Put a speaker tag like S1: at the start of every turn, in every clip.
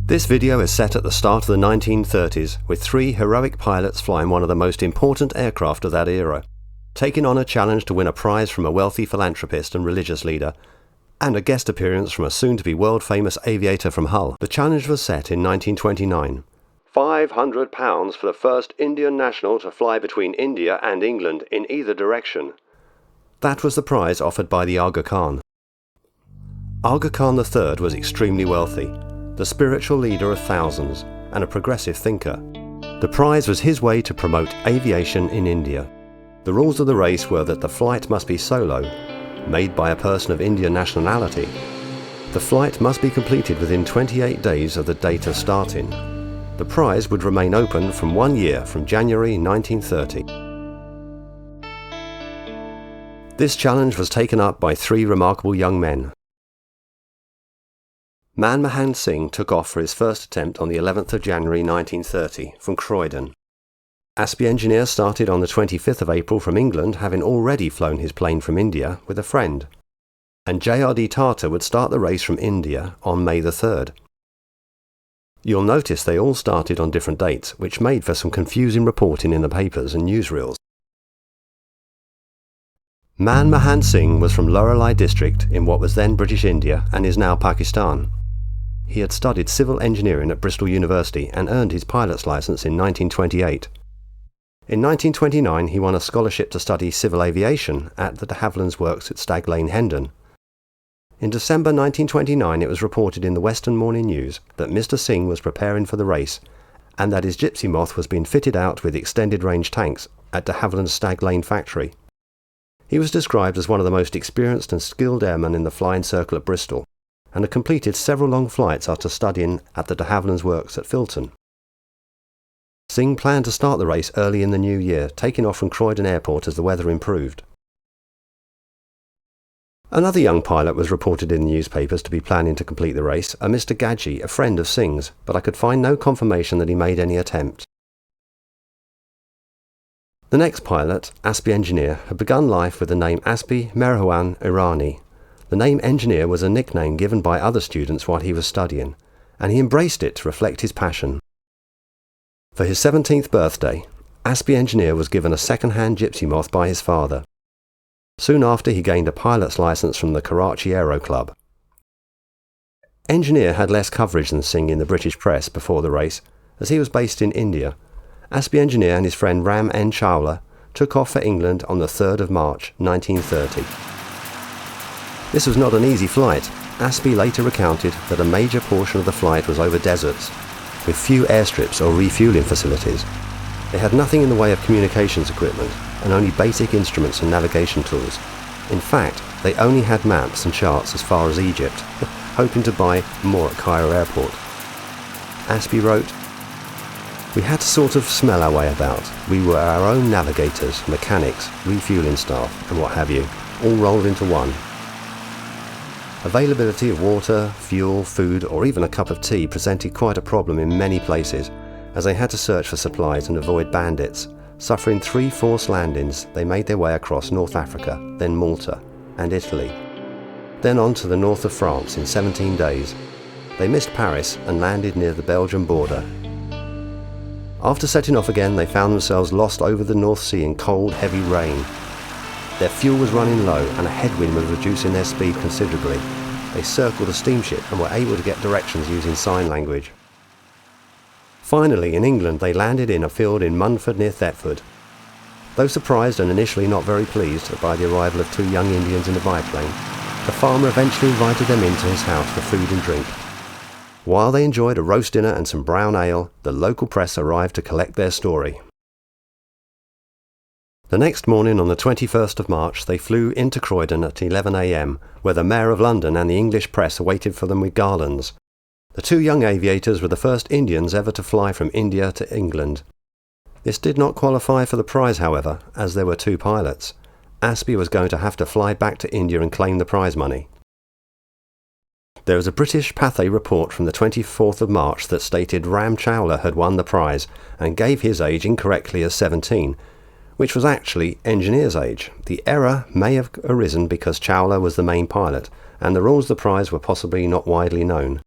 S1: This video is set at the start of the 1930s, with three heroic pilots flying one of the most important aircraft of that era, taking on a challenge to win a prize from a wealthy philanthropist and religious leader, and a guest appearance from a soon-to-be world-famous aviator from Hull. The challenge was set in 1929. £500 for the first Indian national to fly between India and England in either direction. That was the prize offered by the Aga Khan. Aga Khan III was extremely wealthy, the spiritual leader of thousands, and a progressive thinker. The prize was his way to promote aviation in India. The rules of the race were that the flight must be solo, made by a person of Indian nationality. The flight must be completed within 28 days of the date of starting. The prize would remain open from 1 year from January 1930. This challenge was taken up by three remarkable young men. Man Mohan Singh took off for his first attempt on the 11th of January 1930 from Croydon. Aspy Engineer started on the 25th of April from England, having already flown his plane from India with a friend. And JRD Tata would start the race from India on May the 3rd. You'll notice they all started on different dates, which made for some confusing reporting in the papers and newsreels. Man Mohan Singh was from Loralai district in what was then British India and is now Pakistan. He had studied civil engineering at Bristol University and earned his pilot's licence in 1928. In 1929 he won a scholarship to study civil aviation at the de Havilland's works at Stag Lane, Hendon. In December 1929 it was reported in the Western Morning News that Mr. Singh was preparing for the race and that his Gipsy Moth was being fitted out with extended range tanks at de Havilland's Stag Lane factory. He was described as one of the most experienced and skilled airmen in the flying circle at Bristol, and had completed several long flights after studying at the de Havilland's works at Filton. Singh planned to start the race early in the new year, taking off from Croydon Airport as the weather improved. Another young pilot was reported in the newspapers to be planning to complete the race, a Mr. Gadji, a friend of Singh's, but I could find no confirmation that he made any attempt. The next pilot, Aspy Engineer, had begun life with the name Aspy Merhawan Irani. The name Engineer was a nickname given by other students while he was studying, and he embraced it to reflect his passion. For his 17th birthday, Aspy Engineer was given a second-hand Gipsy Moth by his father. Soon after he gained a pilot's licence from the Karachi Aero Club. Engineer had less coverage than Singh in the British press before the race, as he was based in India. Aspy Engineer and his friend Ram N. Chawla took off for England on the 3rd of March 1930. This was not an easy flight. Aspy later recounted that a major portion of the flight was over deserts, with few airstrips or refueling facilities. They had nothing in the way of communications equipment, and only basic instruments and navigation tools. In fact, they only had maps and charts as far as Egypt, hoping to buy more at Cairo Airport. Aspy wrote, "We had to sort of smell our way about. We were our own navigators, mechanics, refueling staff, and what have you, all rolled into one. Availability of water, fuel, food, or even a cup of tea presented quite a problem in many places, as they had to search for supplies and avoid bandits. Suffering 3 forced landings, they made their way across North Africa, then Malta, and Italy. Then on to the north of France in 17 days. They missed Paris and landed near the Belgian border. After setting off again, they found themselves lost over the North Sea in cold, heavy rain. Their fuel was running low and a headwind was reducing their speed considerably. They circled a steamship and were able to get directions using sign language. Finally, in England, they landed in a field in Munford near Thetford. Though surprised and initially not very pleased by the arrival of 2 young Indians in a biplane, the farmer eventually invited them into his house for food and drink. While they enjoyed a roast dinner and some brown ale, the local press arrived to collect their story. The next morning, on the 21st of March, they flew into Croydon at 11 a.m, where the Mayor of London and the English press awaited for them with garlands. The 2 young aviators were the first Indians ever to fly from India to England. This did not qualify for the prize, however, as there were 2 pilots. Aspy was going to have to fly back to India and claim the prize money. There was a British Pathé report from the 24th of March that stated Ram Chawla had won the prize and gave his age incorrectly as 17, which was actually Engineer's age. The error may have arisen because Chawla was the main pilot, and the rules of the prize were possibly not widely known.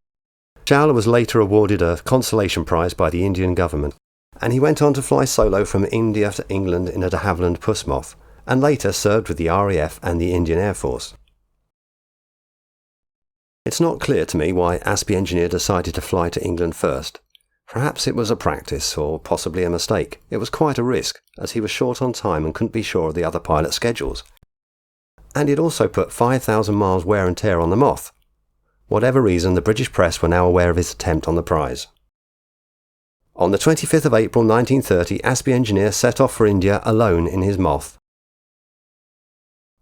S1: Chawla was later awarded a consolation prize by the Indian government, and he went on to fly solo from India to England in a de Havilland Puss Moth, and later served with the RAF and the Indian Air Force. It's not clear to me why Aspy Engineer decided to fly to England first. Perhaps it was a practice, or possibly a mistake. It was quite a risk, as he was short on time and couldn't be sure of the other pilots' schedules. And he'd also put 5,000 miles wear and tear on the Moth. Whatever reason, the British press were now aware of his attempt on the prize. On the 25th of April 1930, Aspy Engineer set off for India alone in his Moth.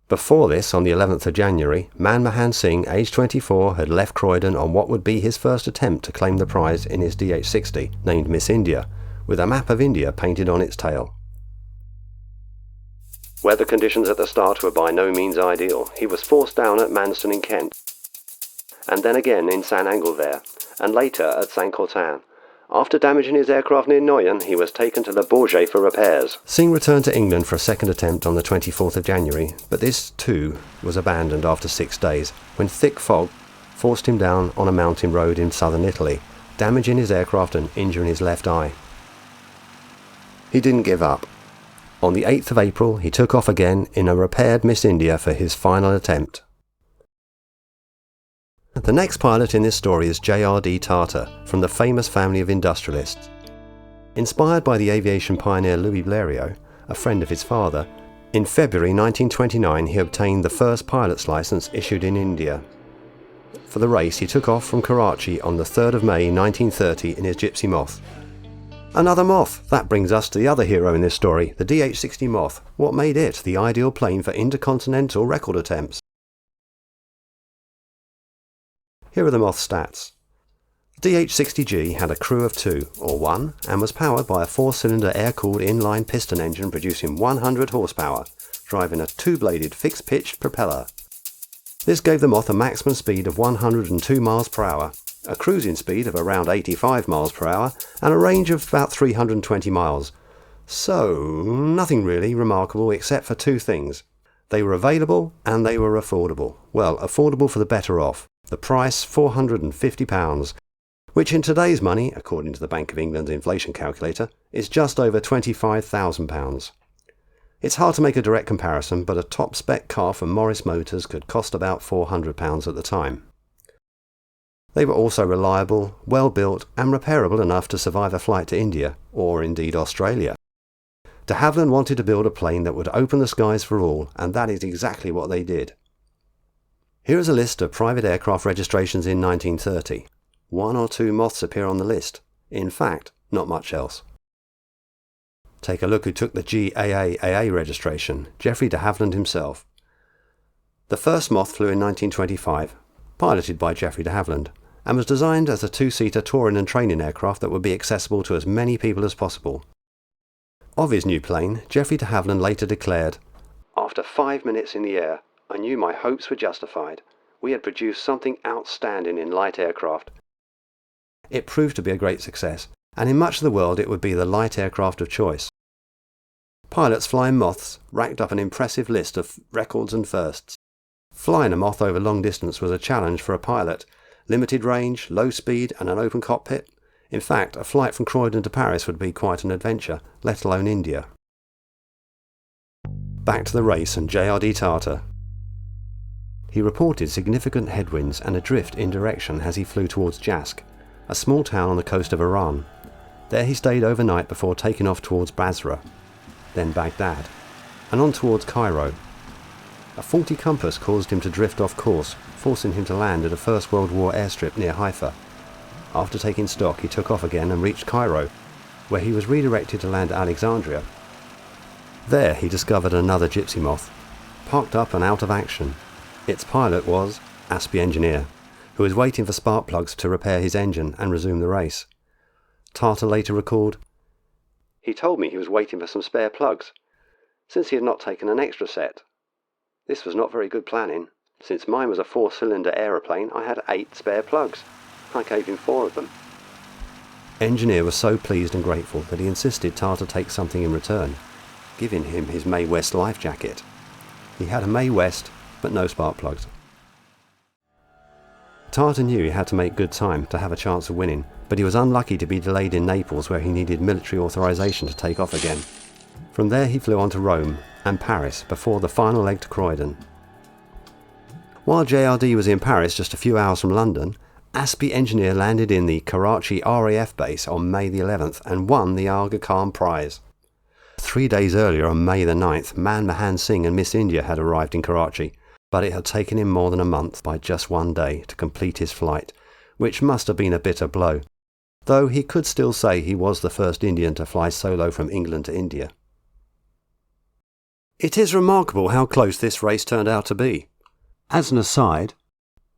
S1: Before this, on the 11th of January, Man Mohan Singh, aged 24, had left Croydon on what would be his first attempt to claim the prize in his DH-60, named Miss India, with a map of India painted on its tail. Weather conditions at the start were by no means ideal. He was forced down at Manston in Kent, and then again in St Anglevere, and later at St Quentin. After damaging his aircraft near Noyon, he was taken to Le Bourget for repairs. Singh returned to England for a second attempt on the 24th of January, but this too was abandoned after 6 days, when thick fog forced him down on a mountain road in southern Italy, damaging his aircraft and injuring his left eye. He didn't give up. On the 8th of April, he took off again in a repaired Miss India for his final attempt. The next pilot in this story is JRD Tata, from the famous family of industrialists. Inspired by the aviation pioneer Louis Blériot, a friend of his father, in February 1929 he obtained the first pilot's licence issued in India. For the race he took off from Karachi on the 3rd of May 1930 in his Gipsy Moth. Another Moth! That brings us to the other hero in this story, the DH-60 Moth. What made it the ideal plane for intercontinental record attempts? Here are the Moth's stats. The DH-60G had a crew of 2, or 1, and was powered by a 4-cylinder air-cooled inline piston engine producing 100 horsepower, driving a 2-bladed fixed-pitched propeller. This gave the Moth a maximum speed of 102 miles per hour, a cruising speed of around 85 miles per hour, and a range of about 320 miles. So, nothing really remarkable except for 2 things. They were available and they were affordable. Well, affordable for the better off. The price, £450, which in today's money, according to the Bank of England's inflation calculator, is just over £25,000. It's hard to make a direct comparison, but a top-spec car from Morris Motors could cost about £400 at the time. They were also reliable, well-built and repairable enough to survive a flight to India, or indeed Australia. De Havilland wanted to build a plane that would open the skies for all, and that is exactly what they did. Here is a list of private aircraft registrations in 1930. 1 or 2 Moths appear on the list. In fact, not much else. Take a look who took the GAA registration, Geoffrey de Havilland himself. The first Moth flew in 1925, piloted by Geoffrey de Havilland, and was designed as a 2-seater touring and training aircraft that would be accessible to as many people as possible. Of his new plane, Geoffrey de Havilland later declared, "After 5 minutes in the air, I knew my hopes were justified. We had produced something outstanding in light aircraft." It proved to be a great success, and in much of the world it would be the light aircraft of choice. Pilots flying Moths racked up an impressive list of records and firsts. Flying a Moth over long distance was a challenge for a pilot. Limited range, low speed and an open cockpit. In fact, a flight from Croydon to Paris would be quite an adventure, let alone India. Back to the race and JRD Tata. He reported significant headwinds and a drift in direction as he flew towards Jask, a small town on the coast of Iran. There he stayed overnight before taking off towards Basra, then Baghdad, and on towards Cairo. A faulty compass caused him to drift off course, forcing him to land at a First World War airstrip near Haifa. After taking stock, he took off again and reached Cairo, where he was redirected to land at Alexandria. There he discovered another Gipsy Moth, parked up and out of action. Its pilot was Aspy Engineer, who was waiting for spark plugs to repair his engine and resume the race. Tata later recalled, "He told me he was waiting for some spare plugs, since he had not taken an extra set. This was not very good planning. Since mine was a 4-cylinder aeroplane, I had 8 spare plugs. I gave him 4 of them." Engineer was so pleased and grateful that he insisted Tata take something in return, giving him his Mae West life jacket. He had a Mae West, but no spark plugs. Tata knew he had to make good time to have a chance of winning, but he was unlucky to be delayed in Naples, where he needed military authorization to take off again. From there he flew on to Rome and Paris before the final leg to Croydon. While JRD was in Paris just a few hours from London, Aspy Engineer landed in the Karachi RAF base on May the 11th and won the Aga Khan Prize. 3 days earlier, on May the 9th, Man Mohan Singh and Miss India had arrived in Karachi, but it had taken him more than a month by just 1 day to complete his flight, which must have been a bitter blow, though he could still say he was the first Indian to fly solo from England to India. It is remarkable how close this race turned out to be. As an aside,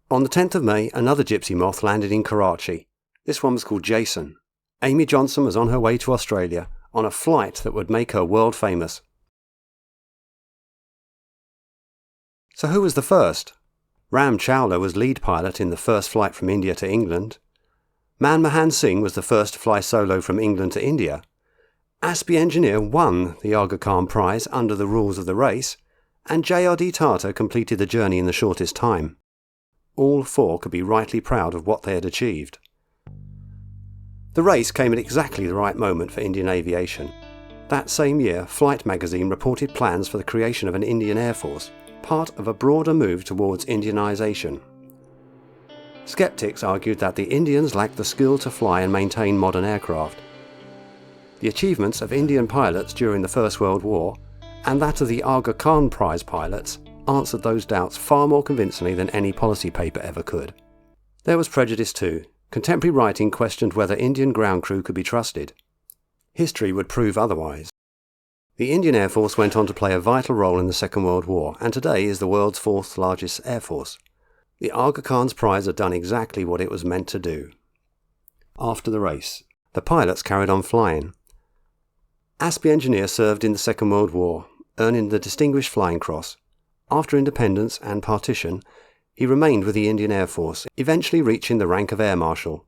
S1: on the 10th of May, another Gipsy Moth landed in Karachi. This one was called Jason. Amy Johnson was on her way to Australia on a flight that would make her world famous. So who was the first? Ram Chawla was lead pilot in the first flight from India to England. Man Mohan Singh was the first to fly solo from England to India. Aspy Engineer won the Aga Khan Prize under the rules of the race, and JRD Tata completed the journey in the shortest time. All four could be rightly proud of what they had achieved. The race came at exactly the right moment for Indian aviation. That same year, Flight magazine reported plans for the creation of an Indian Air Force, part of a broader move towards Indianisation. Skeptics argued that the Indians lacked the skill to fly and maintain modern aircraft. The achievements of Indian pilots during the First World War, and that of the Aga Khan Prize pilots, answered those doubts far more convincingly than any policy paper ever could. There was prejudice too. Contemporary writing questioned whether Indian ground crew could be trusted. History would prove otherwise. The Indian Air Force went on to play a vital role in the Second World War, and today is the world's fourth largest air force. The Aga Khan's Prize had done exactly what it was meant to do. After the race, the pilots carried on flying. Aspy Engineer served in the Second World War, earning the Distinguished Flying Cross. After independence and partition, he remained with the Indian Air Force, eventually reaching the rank of Air Marshal.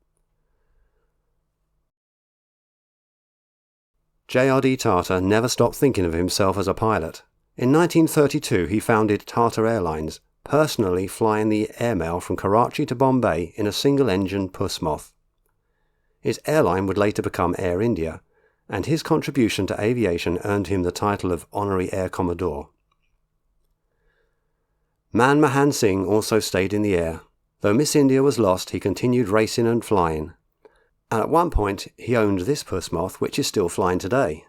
S1: JRD Tata never stopped thinking of himself as a pilot. In 1932 he founded Tata Airlines, personally flying the airmail from Karachi to Bombay in a single-engine Puss Moth. His airline would later become Air India, and his contribution to aviation earned him the title of Honorary Air Commodore. Man Mohan Singh also stayed in the air. Though Miss India was lost, he continued racing and flying. And at one point he owned this Puss Moth, which is still flying today.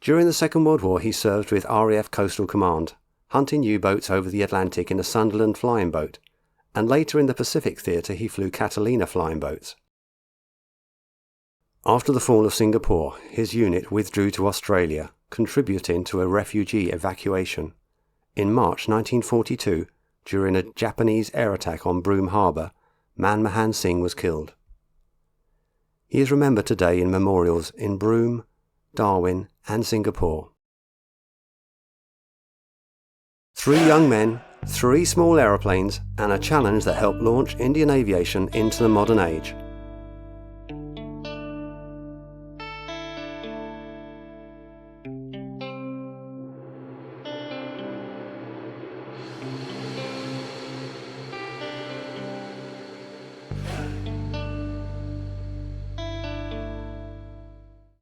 S1: During the Second World War he served with RAF Coastal Command, hunting U-boats over the Atlantic in a Sunderland flying boat, and later in the Pacific Theatre he flew Catalina flying boats. After the fall of Singapore, his unit withdrew to Australia, contributing to a refugee evacuation. In March 1942, during a Japanese air attack on Broome Harbour, Man Mohan Singh was killed. He is remembered today in memorials in Broome, Darwin and Singapore. 3 young men, 3 small aeroplanes and a challenge that helped launch Indian aviation into the modern age.